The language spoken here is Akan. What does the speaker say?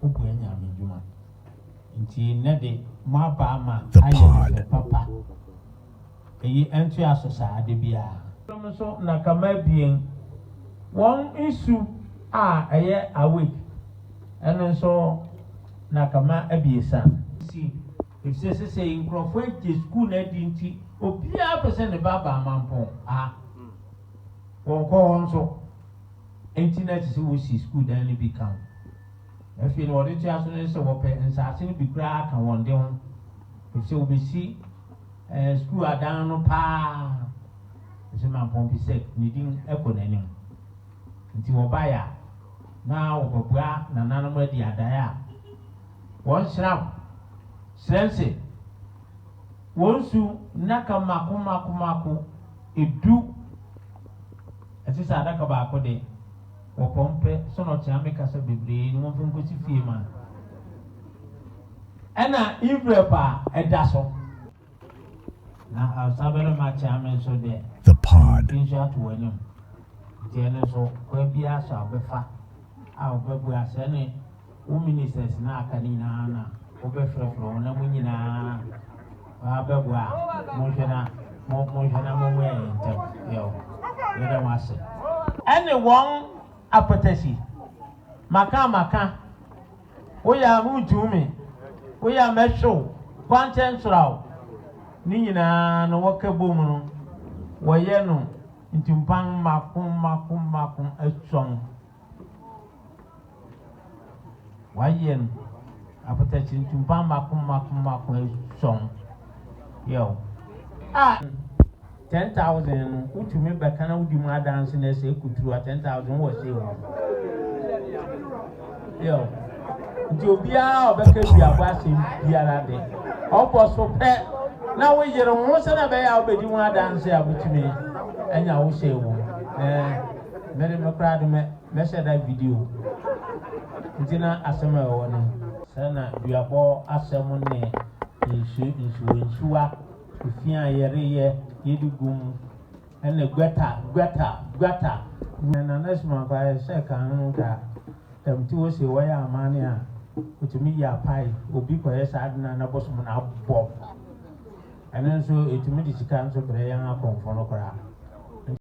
ubu nyame dwuma nti ne de ma ba ma aye papa eyi entu asosa de bia so na kama bien won isu a eye awake eno so na kama abiesa si if say nkrofo eje school na di nti obia pese ne baba mampo won ko won so internet si wo si school dan ni bi kan efi no de tia so ne se wo pe nsase ni bi kra ka won de ho if say obesi school adan no pa se mampo bi se ni din ekonanim nti wo ba ya na wo bobua na nanom adi adaya won sram sense wonsu naka mako edu etisa adaka ba akode wo pompe so no tia me kasa bebre ni won fenko si fie ma ena ivrepa edaso na sabere ma tia me so de the pod insha to wani tiene so kwa bia sa befa a obebu asene o ministers na akani na obefrefro na munyina abebu a mo hwena mo ente yo yeda wase anyone apatasi maka wo ya mutumi wo ya mesho kwanten sraw ni nyina no wakabom no wo ye no ntimpan makum atwon wayen apatati ntimpan makum atwon yo 10,000 utumi bekana udi mu adanse na se kuturu 10,000 wo se wo yo nti obia obeka bia kwase biara de oboso pe na wo yere ho se na be ya obedi mu adanse abutumi enya wo se wo mere me crowd me share that video ntina asema wo no sana duabo asem ne insuwa ofia yere yedugum ene gwata na nasma kwa se kan ka tamti wo se wo ya amane a otumi ya pai obi ko yesa adna na bosom na bob ene so etumi di sika nso bre yan akonfo no kora